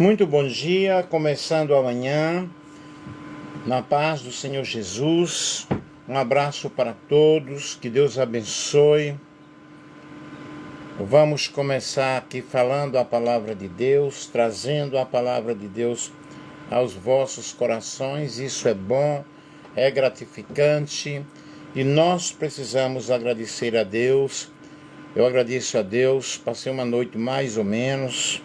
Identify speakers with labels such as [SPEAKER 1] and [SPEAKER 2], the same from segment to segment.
[SPEAKER 1] Muito bom dia, começando amanhã, na paz do Senhor Jesus. Um abraço para todos, que Deus abençoe. Vamos começar aqui falando a palavra de Deus, trazendo a palavra de Deus aos vossos corações. Isso é bom, é gratificante e nós precisamos agradecer a Deus. Eu agradeço a Deus, passei uma noite mais ou menos.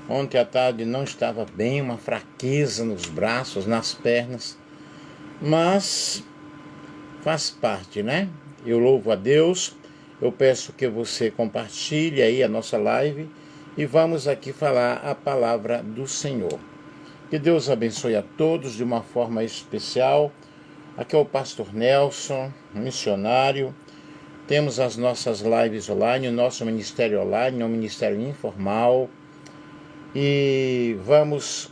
[SPEAKER 1] Ontem à tarde não estava bem, uma fraqueza nos braços, nas pernas, mas faz parte, né? Eu louvo a Deus, eu peço que você compartilhe aí a nossa live e vamos aqui falar a palavra do Senhor. Que Deus abençoe a todos de uma forma especial. Aqui é o pastor Nelson, missionário. Temos as nossas lives online, o nosso ministério online, é um ministério informal. E vamos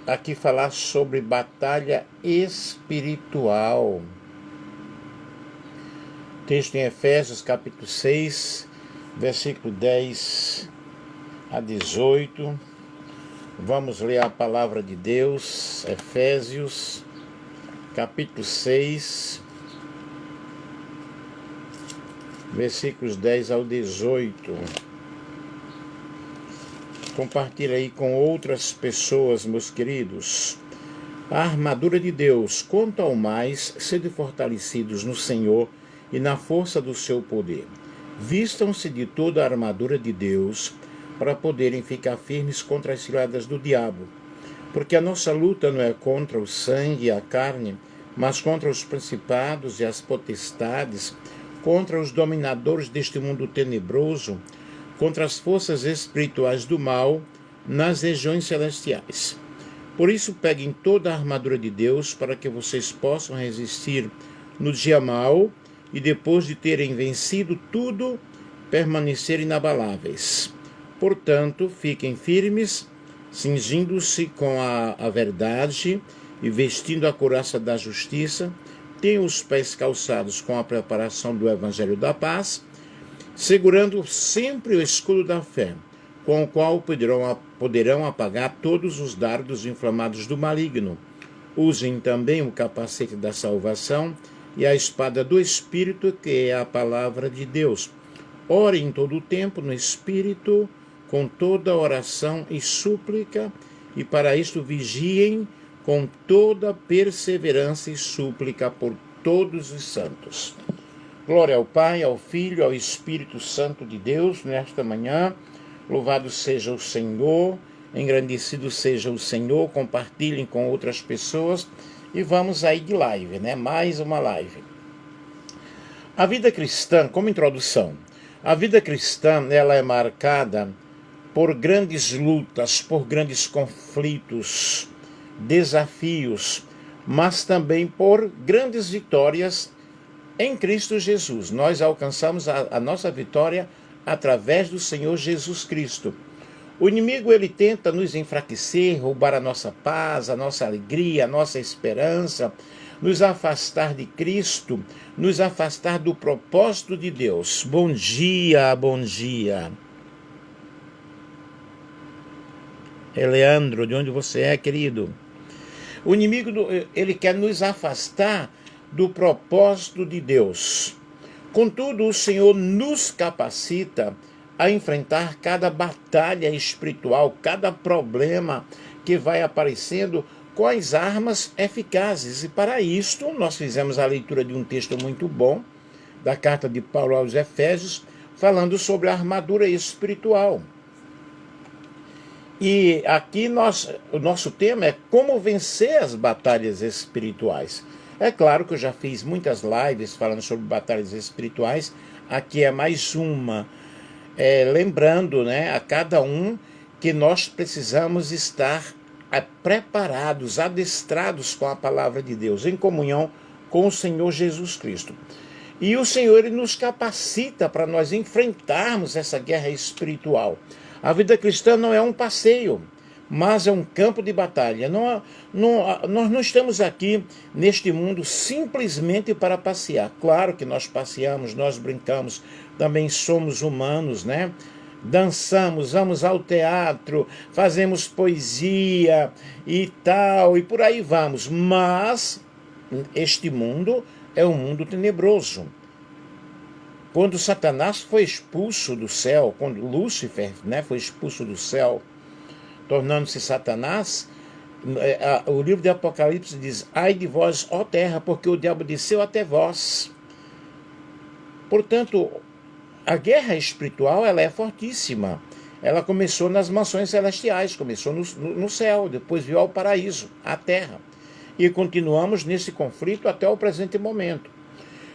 [SPEAKER 1] aqui falar sobre batalha espiritual. Texto em Efésios capítulo 6, versículo 10 a 18. Vamos ler a palavra de Deus, Efésios capítulo 6, versículos 10 ao 18. Compartilhe aí com outras pessoas, meus queridos. A armadura de Deus, quanto ao mais, sede fortalecidos no Senhor e na força do seu poder. Vistam-se de toda a armadura de Deus, para poderem ficar firmes contra as ciladas do diabo. Porque a nossa luta não é contra o sangue e a carne, mas contra os principados e as potestades, contra os dominadores deste mundo tenebroso, contra as forças espirituais do mal nas regiões celestiais. Por isso, peguem toda a armadura de Deus para que vocês possam resistir no dia mau e, depois de terem vencido tudo, permanecer inabaláveis. Portanto, fiquem firmes, cingindo-se com a verdade e vestindo a couraça da justiça, tenham os pés calçados com a preparação do evangelho da paz, segurando sempre o escudo da fé, com o qual poderão apagar todos os dardos inflamados do maligno. Usem também o capacete da salvação e a espada do Espírito, que é a palavra de Deus. Orem em todo o tempo no Espírito, com toda oração e súplica, e para isto vigiem com toda perseverança e súplica por todos os santos. Glória ao Pai, ao Filho, ao Espírito Santo de Deus, nesta manhã. Louvado seja o Senhor, engrandecido seja o Senhor. Compartilhem com outras pessoas e vamos aí de live, né? Mais uma live. A vida cristã, como introdução, a vida cristã, ela é marcada por grandes lutas, por grandes conflitos, desafios, mas também por grandes vitórias em Cristo Jesus. Nós alcançamos a nossa vitória através do Senhor Jesus Cristo. O inimigo, ele tenta nos enfraquecer, roubar a nossa paz, a nossa alegria, a nossa esperança, nos afastar de Cristo, nos afastar do propósito de Deus. Bom dia, bom dia. Leandro, de onde você é, querido? O inimigo, ele quer nos afastar do propósito de Deus. Contudo, o Senhor nos capacita a enfrentar cada batalha espiritual, cada problema que vai aparecendo com as armas eficazes. E para isto, nós fizemos a leitura de um texto muito bom, da carta de Paulo aos Efésios, falando sobre a armadura espiritual. E aqui o nosso tema é como vencer as batalhas espirituais. É claro que eu já fiz muitas lives falando sobre batalhas espirituais, aqui é mais uma. Lembrando, né, a cada um que nós precisamos estar preparados, adestrados com a palavra de Deus, em comunhão com o Senhor Jesus Cristo. E o Senhor, ele nos capacita para nós enfrentarmos essa guerra espiritual. A vida cristã não é um passeio, mas é um campo de batalha. Nós não estamos aqui neste mundo simplesmente para passear. Claro que nós passeamos, nós brincamos, também somos humanos, né? dançamos, vamos ao teatro, fazemos poesia e tal, e por aí vamos. Mas este mundo é um mundo tenebroso. Quando Satanás foi expulso do céu, quando Lúcifer, foi expulso do céu, tornando-se Satanás, o livro de Apocalipse diz: ai de vós, ó terra, porque o diabo desceu até vós. Portanto, a guerra espiritual ela é fortíssima. Ela começou nas mansões celestiais, começou no céu, depois veio ao paraíso, a terra. E continuamos nesse conflito até o presente momento.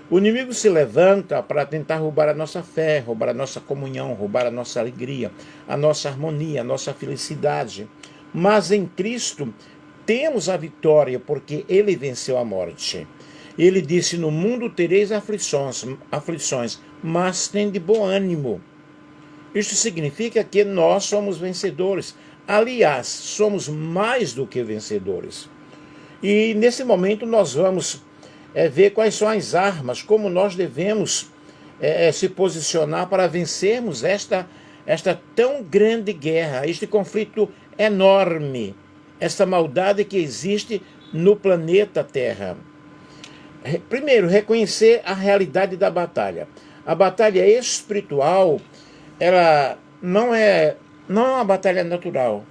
[SPEAKER 1] O inimigo se levanta para tentar roubar a nossa fé, roubar a nossa comunhão, roubar a nossa alegria, a nossa harmonia, a nossa felicidade. Mas em Cristo temos a vitória, porque Ele venceu a morte. Ele disse: no mundo tereis aflições, mas tende bom ânimo. Isto significa que nós somos vencedores. Aliás, somos mais do que vencedores. E nesse momento nós vamos ver quais são as armas, como nós devemos se posicionar para vencermos esta tão grande guerra, este conflito enorme, essa maldade que existe no planeta Terra. Primeiro, reconhecer a realidade da batalha. A batalha espiritual, ela não é uma batalha natural.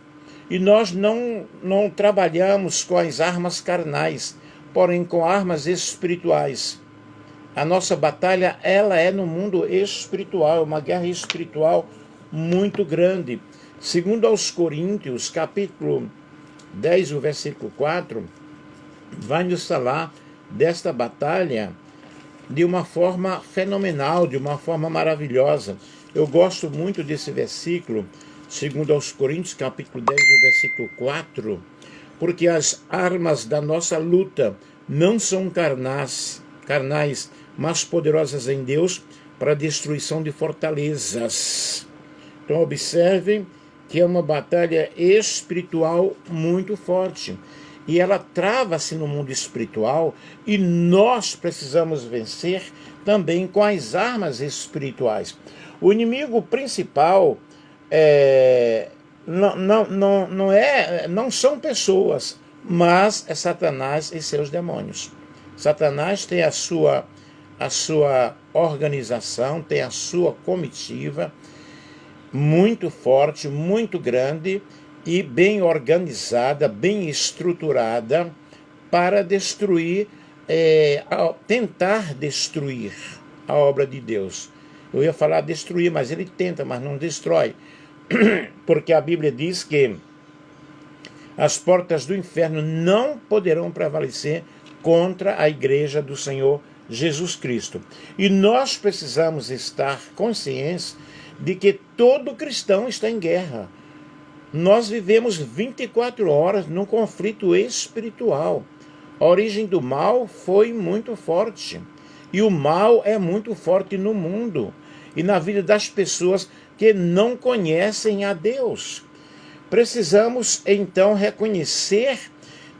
[SPEAKER 1] E nós não trabalhamos com as armas carnais, porém com armas espirituais. A nossa batalha, ela é no mundo espiritual, uma guerra espiritual muito grande. Segundo aos Coríntios, capítulo 10, o versículo 4, vai nos falar desta batalha de uma forma fenomenal, de uma forma maravilhosa. Eu gosto muito desse versículo, segundo aos Coríntios, capítulo 10, o versículo 4, porque as armas da nossa luta não são carnais, mas poderosas em Deus para a destruição de fortalezas. Então observem que é uma batalha espiritual muito forte. E ela trava-se no mundo espiritual, e nós precisamos vencer também com as armas espirituais. O inimigo principal não são pessoas, mas é Satanás e seus demônios. Satanás tem a sua organização, tem a sua comitiva muito forte, muito grande e bem organizada, bem estruturada para destruir, tentar destruir a obra de Deus. Eu ia falar destruir, mas ele tenta, mas não destrói. Porque a Bíblia diz que as portas do inferno não poderão prevalecer contra a igreja do Senhor Jesus Cristo. E nós precisamos estar conscientes de que todo cristão está em guerra. Nós vivemos 24 horas num conflito espiritual. A origem do mal foi muito forte. E o mal é muito forte no mundo e na vida das pessoas que não conhecem a Deus. Precisamos, então, reconhecer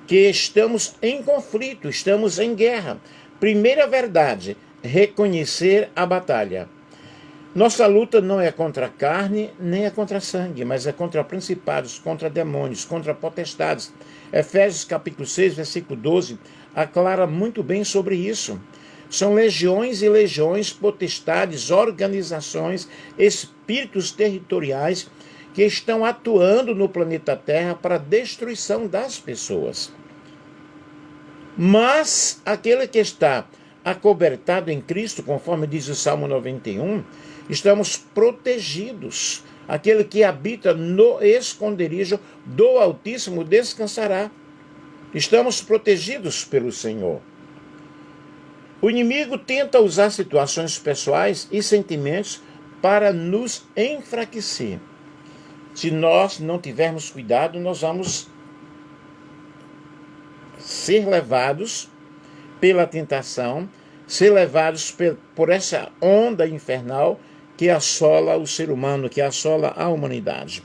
[SPEAKER 1] que estamos em conflito, estamos em guerra. Primeira verdade, reconhecer a batalha. Nossa luta não é contra a carne, nem é contra sangue, mas é contra principados, contra demônios, contra potestades. Efésios capítulo 6, versículo 12, aclara muito bem sobre isso. São legiões e legiões, potestades, organizações, espíritos territoriais que estão atuando no planeta Terra para a destruição das pessoas. Mas aquele que está acobertado em Cristo, conforme diz o Salmo 91, estamos protegidos. Aquele que habita no esconderijo do Altíssimo descansará. Estamos protegidos pelo Senhor. O inimigo tenta usar situações pessoais e sentimentos para nos enfraquecer. Se nós não tivermos cuidado, nós vamos ser levados pela tentação, ser levados por essa onda infernal que assola o ser humano, que assola a humanidade.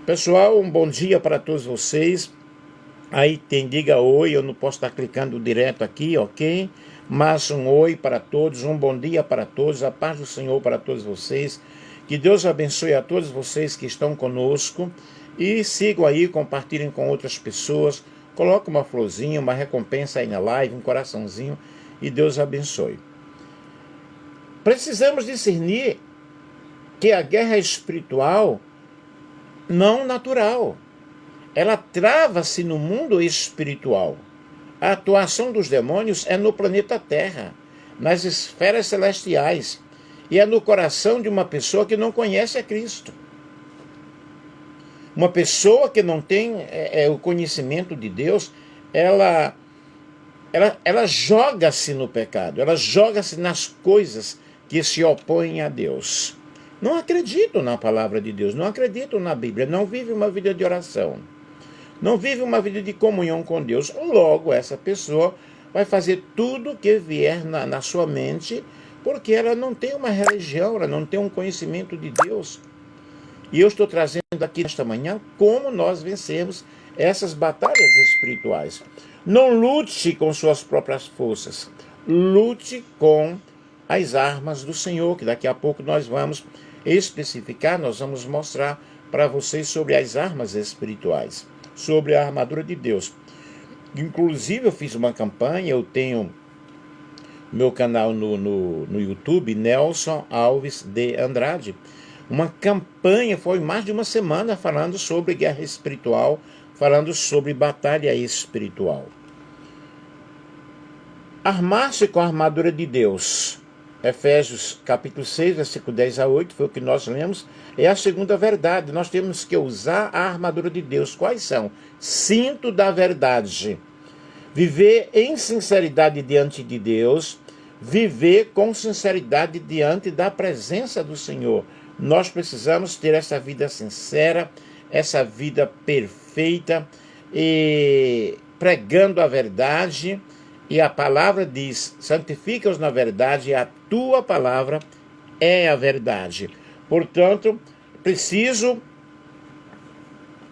[SPEAKER 1] Pessoal, um bom dia para todos vocês. Aí diga oi, eu não posso estar clicando direto aqui, ok? Mas um oi para todos, um bom dia para todos, a paz do Senhor para todos vocês. Que Deus abençoe a todos vocês que estão conosco e sigam aí, compartilhem com outras pessoas. Coloque uma florzinha, uma recompensa aí na live, um coraçãozinho e Deus abençoe. Precisamos discernir que a guerra é espiritual, não natural. Ela trava-se no mundo espiritual. A atuação dos demônios é no planeta Terra, nas esferas celestiais, e é no coração de uma pessoa que não conhece a Cristo. Uma pessoa que não tem o conhecimento de Deus, ela joga-se no pecado, ela joga-se nas coisas que se opõem a Deus. Não acreditam na palavra de Deus, não acreditam na Bíblia, não vivem uma vida de oração, não vive uma vida de comunhão com Deus. Logo, essa pessoa vai fazer tudo o que vier na sua mente, porque ela não tem uma religião, ela não tem um conhecimento de Deus. E eu estou trazendo aqui nesta manhã como nós vencemos essas batalhas espirituais. Não lute com suas próprias forças, lute com as armas do Senhor, que daqui a pouco nós vamos especificar, nós vamos mostrar para vocês sobre as armas espirituais, sobre a armadura de Deus. Inclusive eu fiz uma campanha, eu tenho meu canal no YouTube, Nelson Alves de Andrade, uma campanha, foi mais de uma semana falando sobre guerra espiritual, falando sobre batalha espiritual. Armar-se com a armadura de Deus. Efésios capítulo 6, versículo 10 a 8, foi o que nós lemos, é a segunda verdade. Nós temos que usar a armadura de Deus. Quais são? Cinto da verdade. Viver em sinceridade diante de Deus, viver com sinceridade diante da presença do Senhor. Nós precisamos ter essa vida sincera, essa vida perfeita, e pregando a verdade. E a palavra diz, santifica-os na verdade, e a tua palavra é a verdade. Portanto, preciso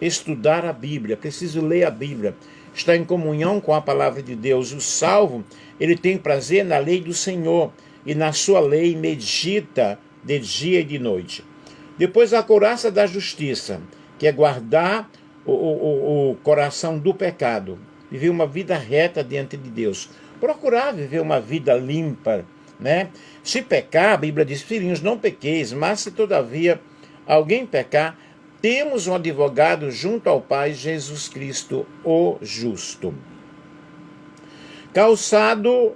[SPEAKER 1] estudar a Bíblia, preciso ler a Bíblia, estar em comunhão com a palavra de Deus. O salvo, ele tem prazer na lei do Senhor, e na sua lei medita de dia e de noite. Depois a couraça da justiça, que é guardar o coração do pecado, viver uma vida reta diante de Deus, procurar viver uma vida limpa, né? Se pecar, a Bíblia diz, filhinhos, não pequeis, mas se todavia alguém pecar, temos um advogado junto ao Pai, Jesus Cristo, o justo. Calçado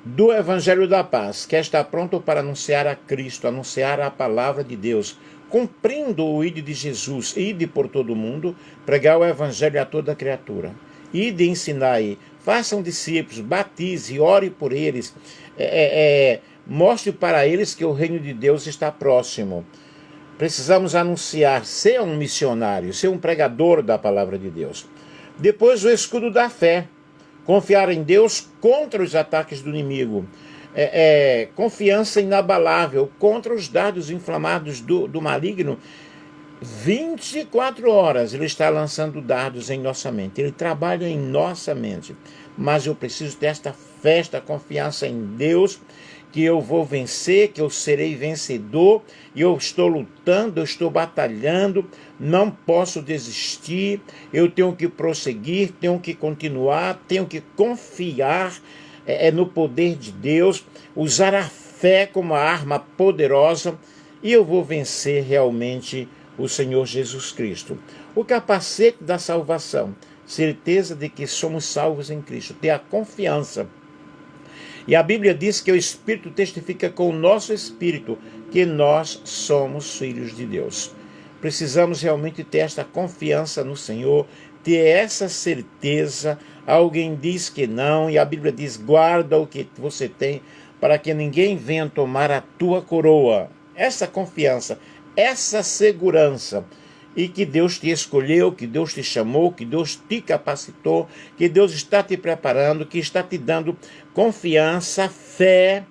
[SPEAKER 1] do Evangelho da Paz, que está pronto para anunciar a Cristo, anunciar a palavra de Deus, cumprindo o ide de Jesus, ide por todo o mundo, pregar o Evangelho a toda criatura. Ide e ensinai, façam discípulos, batize, ore por eles, mostre para eles que o reino de Deus está próximo. Precisamos anunciar, ser um missionário, ser um pregador da palavra de Deus. Depois o escudo da fé, confiar em Deus contra os ataques do inimigo. Confiança inabalável contra os dardos inflamados do maligno. 24 horas ele está lançando dardos em nossa mente, ele trabalha em nossa mente, mas eu preciso ter esta fé, esta confiança em Deus, que eu vou vencer, que eu serei vencedor, e eu estou lutando, eu estou batalhando, não posso desistir, eu tenho que prosseguir, tenho que continuar, tenho que confiar no poder de Deus, usar a fé como a arma poderosa, e eu vou vencer realmente o Senhor Jesus Cristo. O capacete da salvação, certeza de que somos salvos em Cristo, ter a confiança. E a Bíblia diz que o Espírito testifica com o nosso Espírito que nós somos filhos de Deus. Precisamos realmente ter esta confiança no Senhor, ter essa certeza. Alguém diz que não, e a Bíblia diz, guarda o que você tem, para que ninguém venha tomar a tua coroa. Essa confiança, essa segurança, e que Deus te escolheu, que Deus te chamou, que Deus te capacitou, que Deus está te preparando, que está te dando confiança, fé,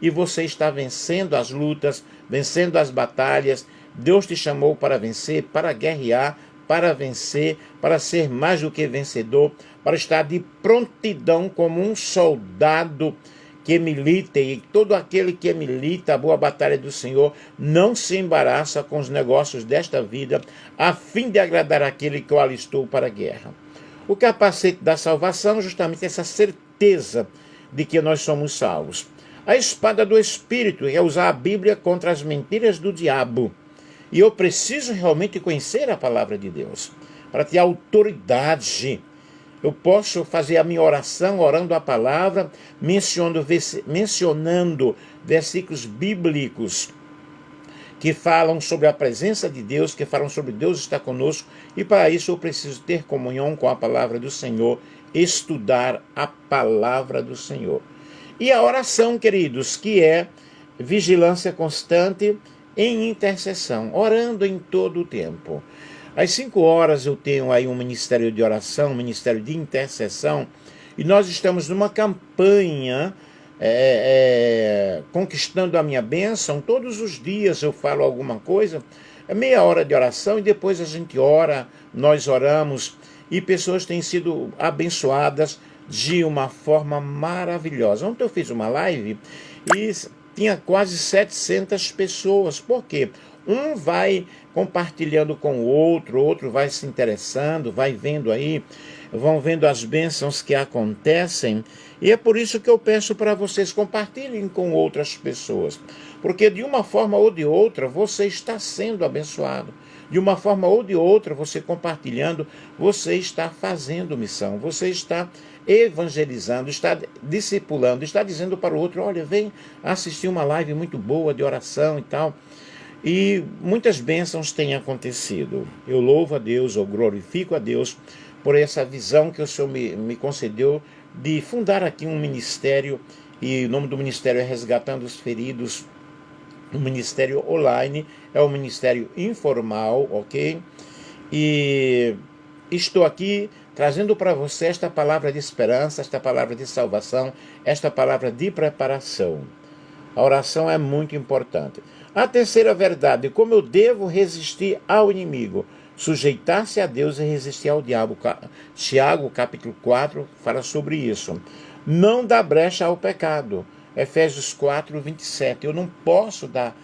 [SPEAKER 1] e você está vencendo as lutas, vencendo as batalhas. Deus te chamou para vencer, para guerrear, para vencer, para ser mais do que vencedor, para estar de prontidão como um soldado que milita, e todo aquele que milita a boa batalha do Senhor não se embaraça com os negócios desta vida, a fim de agradar aquele que o alistou para a guerra. O capacete da salvação é justamente essa certeza de que nós somos salvos. A espada do Espírito é usar a Bíblia contra as mentiras do diabo. E eu preciso realmente conhecer a palavra de Deus para ter autoridade. Eu posso fazer a minha oração orando a palavra, mencionando versículos bíblicos que falam sobre a presença de Deus, que falam sobre Deus estar conosco, e para isso eu preciso ter comunhão com a palavra do Senhor, estudar a palavra do Senhor. E a oração, queridos, que é vigilância constante em intercessão, orando em todo o tempo. Às 5 horas eu tenho aí um ministério de oração, um ministério de intercessão, e nós estamos numa campanha conquistando a minha bênção. Todos os dias eu falo alguma coisa, é meia hora de oração, e depois a gente ora, nós oramos, e pessoas têm sido abençoadas de uma forma maravilhosa. Ontem eu fiz uma live e tinha quase 700 pessoas. Por quê? Um vai compartilhando com o outro vai se interessando, vai vendo aí, vão vendo as bênçãos que acontecem, e é por isso que eu peço para vocês compartilhem com outras pessoas, porque de uma forma ou de outra você está sendo abençoado, de uma forma ou de outra você compartilhando, você está fazendo missão, você está evangelizando, está discipulando, está dizendo para o outro, olha, vem assistir uma live muito boa de oração e tal. E muitas bênçãos têm acontecido. Eu louvo a Deus, eu glorifico a Deus por essa visão que o Senhor me concedeu de fundar aqui um ministério, e o nome do ministério é Resgatando os Feridos, um ministério online, é um ministério informal, ok? E estou aqui trazendo para você esta palavra de esperança, esta palavra de salvação, esta palavra de preparação. A oração é muito importante. A terceira verdade, como eu devo resistir ao inimigo? Sujeitar-se a Deus e resistir ao diabo. Tiago, capítulo 4, fala sobre isso. Não dá brecha ao pecado. Efésios 4, 27. Eu não posso dar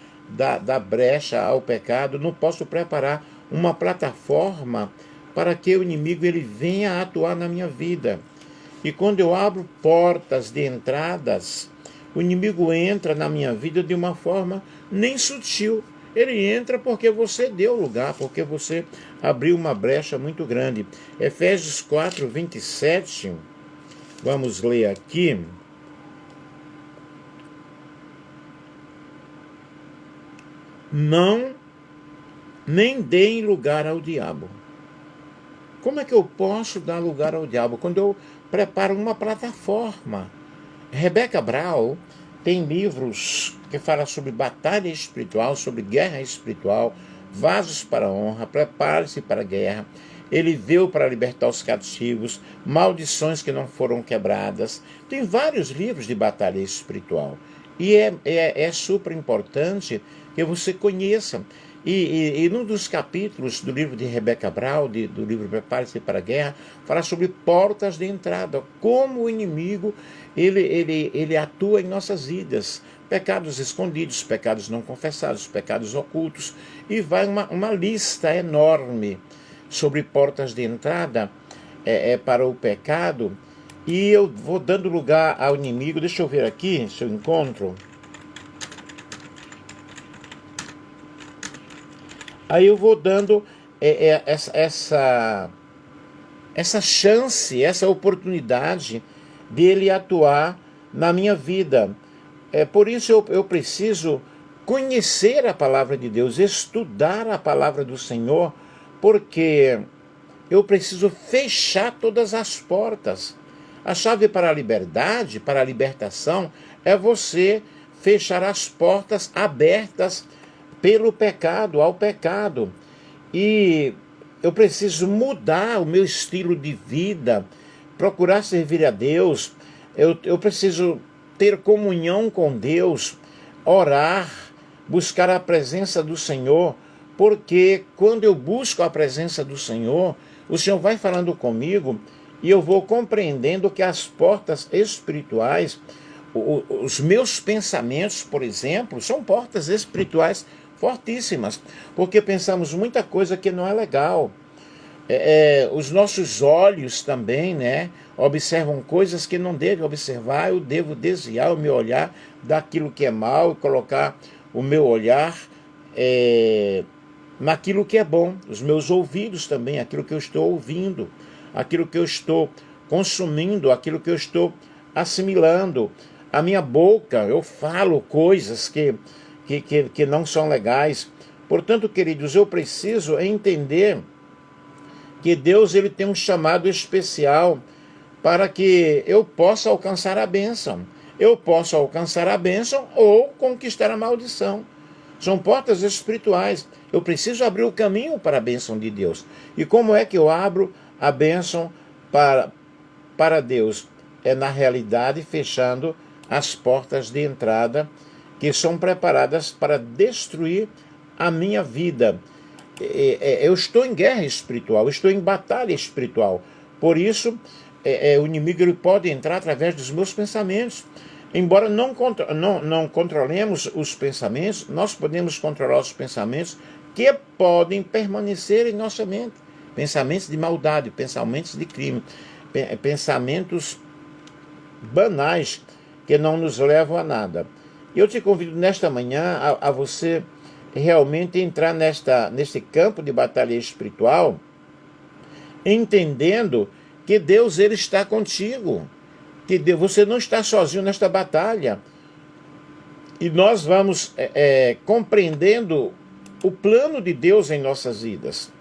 [SPEAKER 1] brecha ao pecado, não posso preparar uma plataforma para que o inimigo ele venha a atuar na minha vida. E quando eu abro portas de entradas, o inimigo entra na minha vida de uma forma nem sutil. Ele entra porque você deu lugar, porque você abriu uma brecha muito grande. Efésios 4, 27, vamos ler aqui. Não, nem deem lugar ao diabo. Como é que eu posso dar lugar ao diabo? Quando eu preparo uma plataforma. Rebecca Brown tem livros que falam sobre batalha espiritual, sobre guerra espiritual, vasos para a honra, prepare-se para a guerra. Ele veio para libertar os cativos, maldições que não foram quebradas. Tem vários livros de batalha espiritual. E é super importante que você conheça. E num dos capítulos do livro de Rebecca Brown, do livro Prepare-se para a Guerra, fala sobre portas de entrada, como o inimigo ele atua em nossas vidas, pecados escondidos, pecados não confessados, pecados ocultos, e vai uma lista enorme sobre portas de entrada para o pecado, e eu vou dando lugar ao inimigo. Deixa eu ver aqui se eu encontro. Aí eu vou dando essa chance, essa oportunidade dele atuar na minha vida. Por isso eu preciso conhecer a palavra de Deus, estudar a palavra do Senhor, porque eu preciso fechar todas as portas. A chave para a liberdade, para a libertação, é você fechar as portas abertas pelo pecado, ao pecado. E eu preciso mudar o meu estilo de vida, procurar servir a Deus. Eu preciso ter comunhão com Deus, orar, buscar a presença do Senhor, porque quando eu busco a presença do Senhor, o Senhor vai falando comigo e eu vou compreendendo que as portas espirituais Os meus pensamentos, por exemplo, são portas espirituais fortíssimas, porque pensamos muita coisa que não é legal. Os nossos olhos também, né, observam coisas que não devem observar. Eu devo desviar o meu olhar daquilo que é mal e colocar o meu olhar naquilo que é bom. Os meus ouvidos também, aquilo que eu estou ouvindo, aquilo que eu estou consumindo, aquilo que eu estou assimilando. A minha boca, eu falo coisas que não são legais. Portanto, queridos, eu preciso entender que Deus ele tem um chamado especial para que eu possa alcançar a bênção. Eu posso alcançar a bênção ou conquistar a maldição. São portas espirituais. Eu preciso abrir o caminho para a bênção de Deus. E como é que eu abro a bênção para Deus? É na realidade fechando as portas de entrada que são preparadas para destruir a minha vida. Eu estou em guerra espiritual, estou em batalha espiritual. Por isso, o inimigo ele pode entrar através dos meus pensamentos. Embora não controlemos os pensamentos, nós podemos controlar os pensamentos que podem permanecer em nossa mente. Pensamentos de maldade, pensamentos de crime, pensamentos banais que não nos levam a nada. Eu te convido nesta manhã a você realmente entrar neste campo de batalha espiritual, entendendo que Deus ele está contigo, que você não está sozinho nesta batalha. E nós vamos compreendendo o plano de Deus em nossas vidas.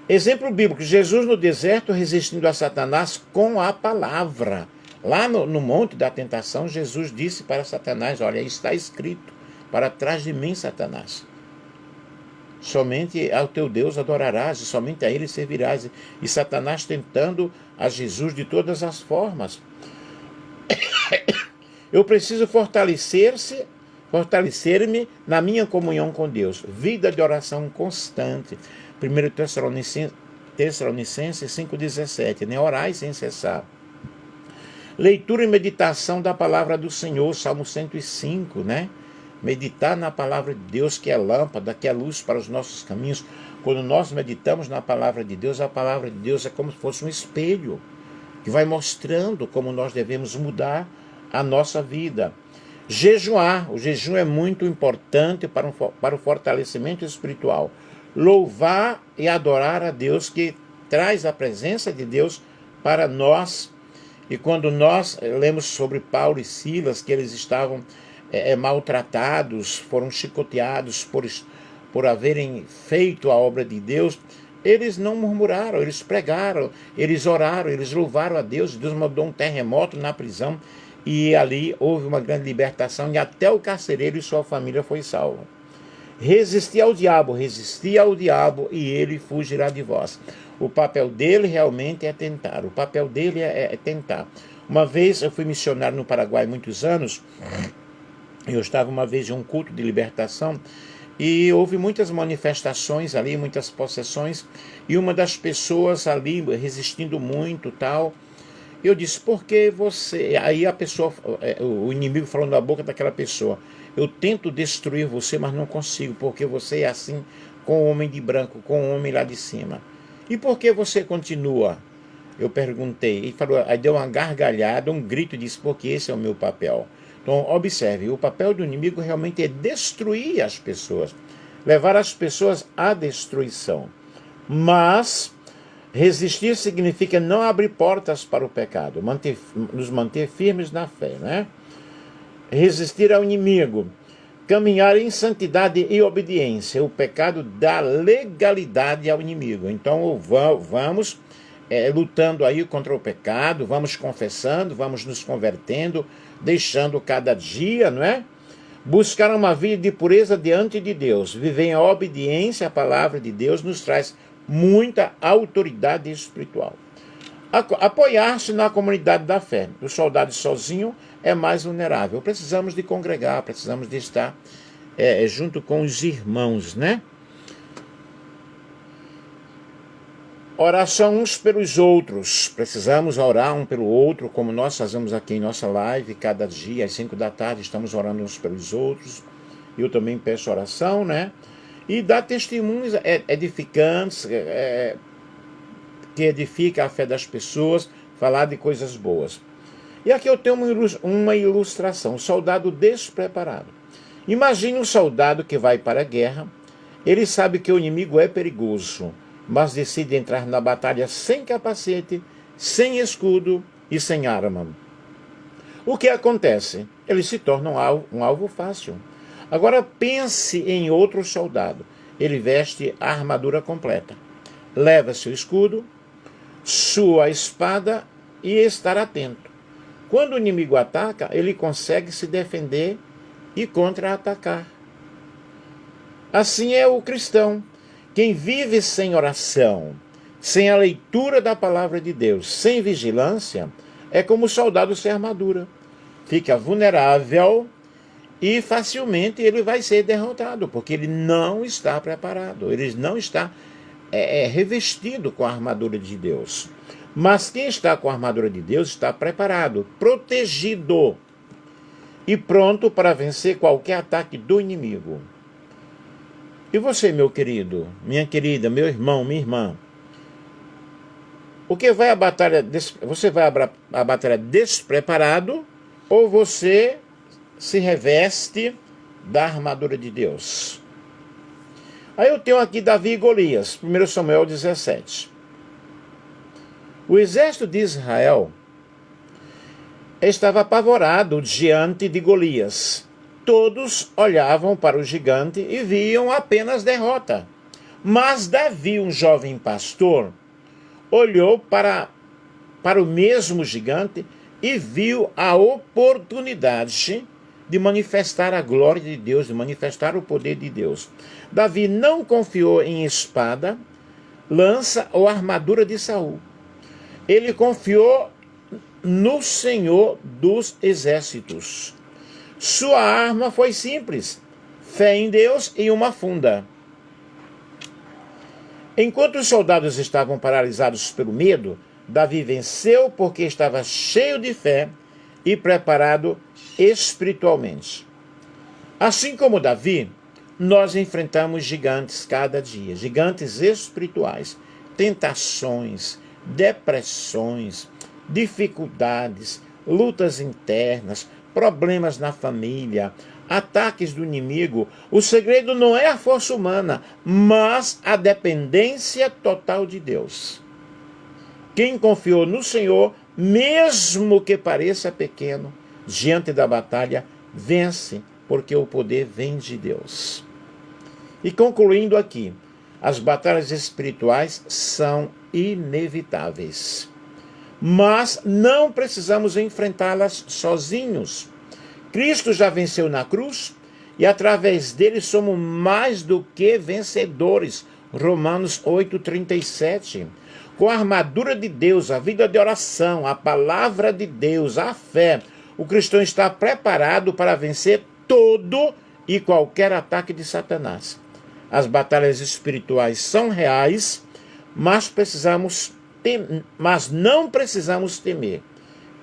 [SPEAKER 1] Exemplo bíblico, Jesus no deserto resistindo a Satanás com a palavra. Lá no monte da tentação, Jesus disse para Satanás, olha, está escrito, para trás de mim, Satanás. Somente ao teu Deus adorarás, e somente a ele servirás. E Satanás tentando a Jesus de todas as formas. Eu preciso fortalecer-me na minha comunhão com Deus. Vida de oração constante. 1 Tessalonicenses 5,17, né? Orai sem cessar. Leitura e meditação da palavra do Senhor, Salmo 105, né? Meditar na palavra de Deus, que é lâmpada, que é luz para os nossos caminhos. Quando nós meditamos na palavra de Deus, a palavra de Deus é como se fosse um espelho, que vai mostrando como nós devemos mudar a nossa vida. Jejuar, o jejum é muito importante para o fortalecimento espiritual. Louvar e adorar a Deus, que traz a presença de Deus para nós. E quando nós lemos sobre Paulo e Silas, que eles estavam maltratados, foram chicoteados por haverem feito a obra de Deus, eles não murmuraram, eles pregaram, eles oraram, eles louvaram a Deus. Deus mandou um terremoto na prisão e ali houve uma grande libertação e até o carcereiro e sua família foi salva. Resisti ao diabo e ele fugirá de vós. O papel dele realmente é tentar. O papel dele é tentar. Uma vez eu fui missionário no Paraguai, muitos anos. Eu estava uma vez em um culto de libertação e houve muitas manifestações ali, muitas possessões. E uma das pessoas ali resistindo muito, tal. Eu disse, por que você... Aí a pessoa, o inimigo falou na boca daquela pessoa, eu tento destruir você, mas não consigo, porque você é assim com o homem de branco, com o homem lá de cima. E por que você continua? Eu perguntei. Ele falou, aí deu uma gargalhada, um grito e disse, porque esse é o meu papel. Então, observe, o papel do inimigo realmente é destruir as pessoas, levar as pessoas à destruição. Mas resistir significa não abrir portas para o pecado, nos manter firmes na fé, né? Resistir ao inimigo, caminhar em santidade e obediência. O pecado dá legalidade ao inimigo. Então vamos lutando aí contra o pecado, vamos confessando, vamos nos convertendo, deixando cada dia, não é? Buscar uma vida de pureza diante de Deus, viver em obediência à palavra de Deus nos traz muita autoridade espiritual. Apoiar-se na comunidade da fé. O soldado sozinho é mais vulnerável. Precisamos de congregar, precisamos de estar junto com os irmãos, né? Oração uns pelos outros. Precisamos orar um pelo outro, como nós fazemos aqui em nossa live, cada dia, às 5 da tarde, estamos orando uns pelos outros. Eu também peço oração, né? E dar testemunhos edificantes, que edifica a fé das pessoas, falar de coisas boas. E aqui eu tenho uma ilustração, um soldado despreparado. Imagine um soldado que vai para a guerra, ele sabe que o inimigo é perigoso, mas decide entrar na batalha sem capacete, sem escudo e sem arma. O que acontece? Ele se torna um alvo fácil. Agora pense em outro soldado. Ele veste a armadura completa, leva seu escudo, sua espada e estar atento. Quando o inimigo ataca, ele consegue se defender e contra-atacar. Assim é o cristão. Quem vive sem oração, sem a leitura da palavra de Deus, sem vigilância, é como o soldado sem armadura. Fica vulnerável e facilmente ele vai ser derrotado, porque ele não está preparado, ele não está revestido com a armadura de Deus. Mas quem está com a armadura de Deus está preparado, protegido e pronto para vencer qualquer ataque do inimigo. E você, meu querido, minha querida, meu irmão, minha irmã, o que vai a batalha? Você vai a batalha despreparado ou você se reveste da armadura de Deus? Aí eu tenho aqui Davi e Golias, 1 Samuel 17. O exército de Israel estava apavorado diante de Golias. Todos olhavam para o gigante e viam apenas derrota. Mas Davi, um jovem pastor, olhou para o mesmo gigante e viu a oportunidade de manifestar a glória de Deus, de manifestar o poder de Deus. Davi não confiou em espada, lança ou armadura de Saul. Ele confiou no Senhor dos exércitos. Sua arma foi simples: fé em Deus e uma funda. Enquanto os soldados estavam paralisados pelo medo, Davi venceu porque estava cheio de fé e preparado espiritualmente. Assim como Davi, nós enfrentamos gigantes cada dia, gigantes espirituais, tentações, depressões, dificuldades, lutas internas, problemas na família, ataques do inimigo. O segredo não é a força humana, mas a dependência total de Deus. Quem confiou no Senhor, mesmo que pareça pequeno, diante da batalha, vence, porque o poder vem de Deus. E concluindo aqui, as batalhas espirituais são inevitáveis, mas não precisamos enfrentá-las sozinhos. Cristo já venceu na cruz e através dele somos mais do que vencedores. Romanos 8:37. Com a armadura de Deus, a vida de oração, a palavra de Deus, a fé, o cristão está preparado para vencer todo e qualquer ataque de Satanás. As batalhas espirituais são reais, mas não precisamos temer.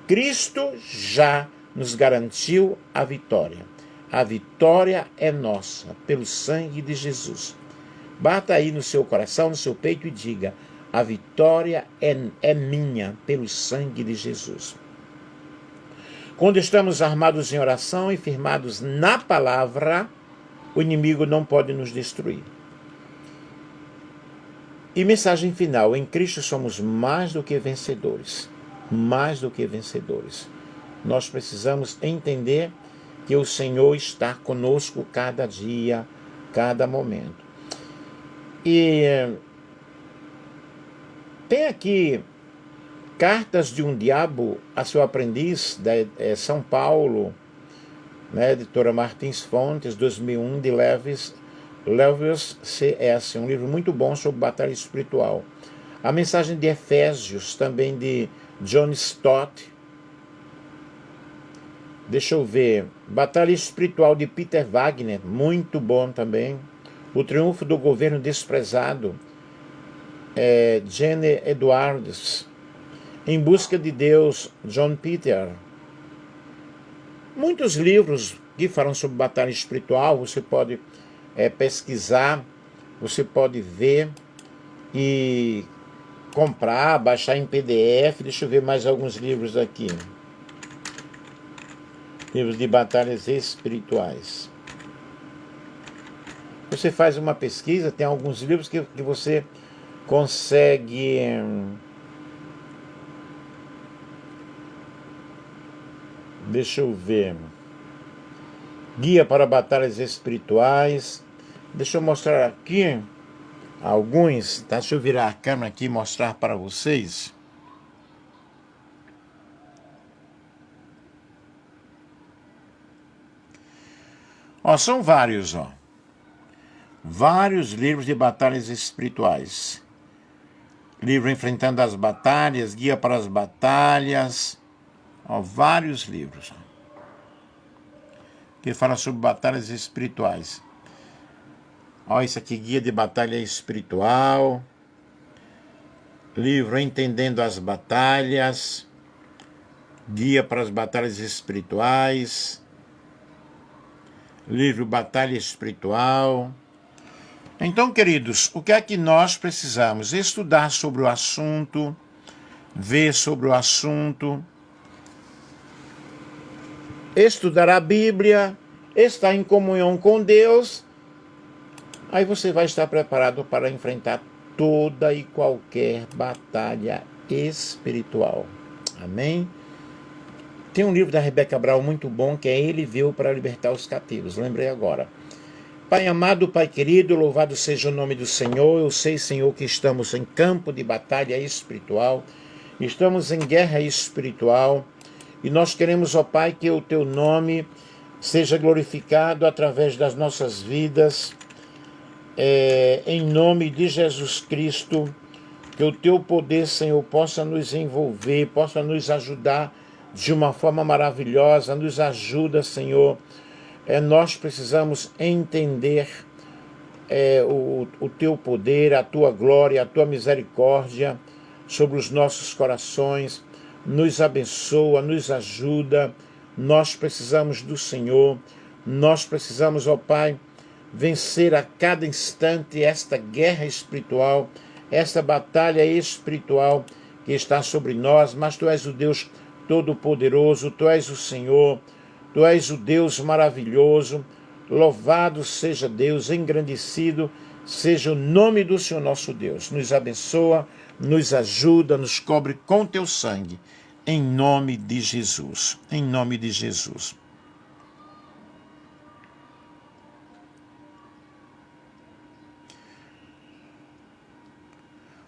[SPEAKER 1] Cristo já nos garantiu a vitória. A vitória é nossa, pelo sangue de Jesus. Bata aí no seu coração, no seu peito e diga: a vitória é minha, pelo sangue de Jesus. Quando estamos armados em oração e firmados na palavra, o inimigo não pode nos destruir. E mensagem final: em Cristo somos mais do que vencedores. Mais do que vencedores. Nós precisamos entender que o Senhor está conosco cada dia, cada momento. E tem aqui Cartas de um Diabo a seu aprendiz, de São Paulo, né, editora Martins Fontes, 2001, de Lewis C.S., um livro muito bom sobre batalha espiritual. A mensagem de Efésios, também de John Stott. Deixa eu ver. Batalha espiritual de Peter Wagner, muito bom também. O triunfo do governo desprezado. Jenny Edwards. Em Busca de Deus, John Peter. Muitos livros que falam sobre batalha espiritual, você pode pesquisar, você pode ver e comprar, baixar em PDF. Deixa eu ver mais alguns livros aqui. Livros de batalhas espirituais. Você faz uma pesquisa, tem alguns livros que você consegue deixa eu ver. Guia para batalhas espirituais. Deixa eu mostrar aqui alguns, tá? Deixa eu virar a câmera aqui e mostrar para vocês. Ó, são vários, ó. Vários livros de batalhas espirituais. Livro Enfrentando as Batalhas, Guia para as Batalhas. Ó, vários livros que falam sobre batalhas espirituais. Ó, esse aqui, Guia de Batalha Espiritual. Livro Entendendo as Batalhas. Guia para as Batalhas Espirituais. Livro Batalha Espiritual. Então, queridos, o que é que nós precisamos? Estudar sobre o assunto, ver sobre o assunto, estudar a Bíblia, estar em comunhão com Deus. Aí você vai estar preparado para enfrentar toda e qualquer batalha espiritual. Amém? Tem um livro da Rebeca Brown muito bom, que é Ele Veio para Libertar os Cativos. Lembrei agora. Pai amado, Pai querido, louvado seja o nome do Senhor. Eu sei, Senhor, que estamos em campo de batalha espiritual. Estamos em guerra espiritual. E nós queremos, ó Pai, que o Teu nome seja glorificado através das nossas vidas. Em nome de Jesus Cristo, que o Teu poder, Senhor, possa nos envolver, possa nos ajudar de uma forma maravilhosa. Nos ajuda, Senhor. Nós precisamos entender o Teu poder, a Tua glória, a Tua misericórdia sobre os nossos corações. Nos abençoa, nos ajuda. Nós precisamos do Senhor. Nós precisamos, ó Pai, vencer a cada instante esta guerra espiritual, esta batalha espiritual que está sobre nós. Mas Tu és o Deus Todo-Poderoso, Tu és o Senhor, Tu és o Deus maravilhoso. Louvado seja Deus, engrandecido seja o nome do Senhor nosso Deus. Nos abençoa, nos ajuda, nos cobre com Teu sangue, em nome de Jesus. Em nome de Jesus.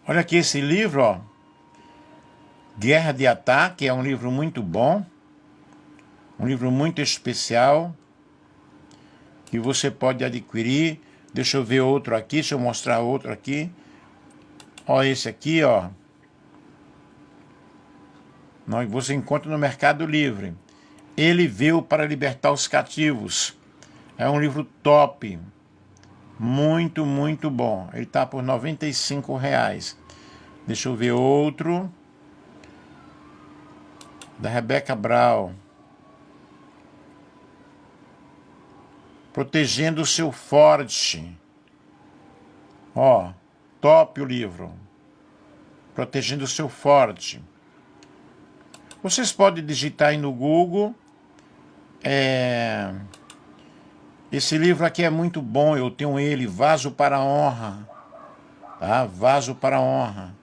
[SPEAKER 1] Olha aqui esse livro, ó. Guerra de Ataque, é um livro muito bom, um livro muito especial, que você pode adquirir. Deixa eu ver outro aqui, deixa eu mostrar outro aqui. Ó, esse aqui, ó. Você encontra no Mercado Livre. Ele Veio para Libertar os Cativos. É um livro top. Muito, muito bom. Ele está por R$ 95. Deixa eu ver outro. Da Rebeca Brown. Protegendo o Seu Forte. Ó, top o livro. Protegendo o Seu Forte. Vocês podem digitar aí no Google. Esse livro aqui é muito bom. Eu tenho ele, Vaso para a Honra. Tá? Vaso para a Honra.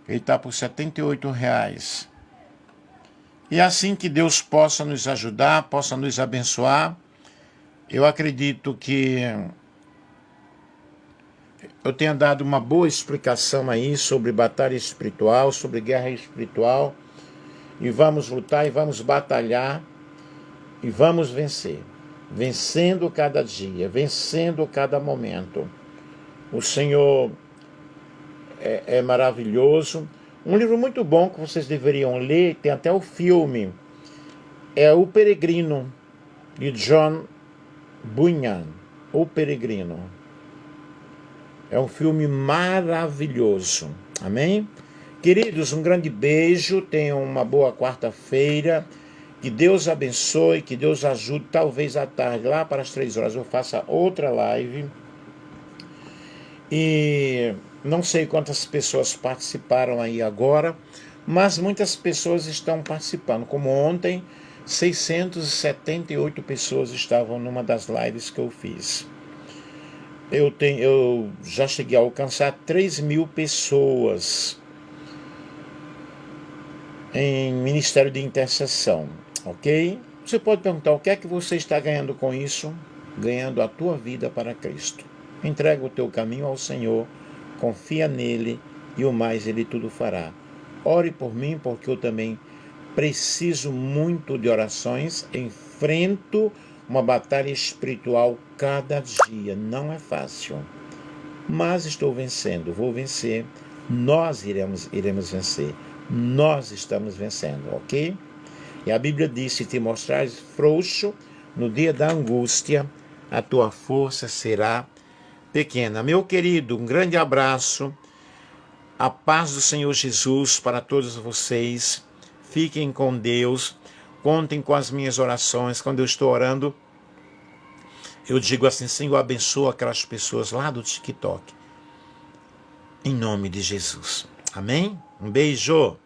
[SPEAKER 1] Ele está por R$ 78. E assim que Deus possa nos ajudar, possa nos abençoar. Eu acredito que eu tenha dado uma boa explicação aí sobre batalha espiritual, sobre guerra espiritual. E vamos lutar e vamos batalhar e vamos vencer. Vencendo cada dia, vencendo cada momento. O Senhor é maravilhoso. Um livro muito bom que vocês deveriam ler, tem até o filme, é O Peregrino, de John Bunyan. O Peregrino. É um filme maravilhoso. Amém? Queridos, um grande beijo. Tenham uma boa quarta-feira. Que Deus abençoe, que Deus ajude. Talvez à tarde, lá para as 3 horas, eu faça outra live. E não sei quantas pessoas participaram aí agora, mas muitas pessoas estão participando. Como ontem, 678 pessoas estavam numa das lives que eu fiz. Eu já cheguei a alcançar 3.000 pessoas em Ministério de Intercessão, ok? Você pode perguntar o que é que você está ganhando com isso? Ganhando a tua vida para Cristo. Entrega o teu caminho ao Senhor, confia nele e o mais ele tudo fará. Ore por mim, porque eu também preciso muito de orações. Enfrento uma batalha espiritual cada dia. Não é fácil, mas estou vencendo, vou vencer. Nós iremos vencer. Nós estamos vencendo, ok? E a Bíblia diz: se te mostrares frouxo no dia da angústia, a tua força será pequena. Meu querido, um grande abraço. A paz do Senhor Jesus para todos vocês. Fiquem com Deus. Contem com as minhas orações. Quando eu estou orando, eu digo assim: Senhor, abençoa aquelas pessoas lá do TikTok. Em nome de Jesus. Amém? Um beijo.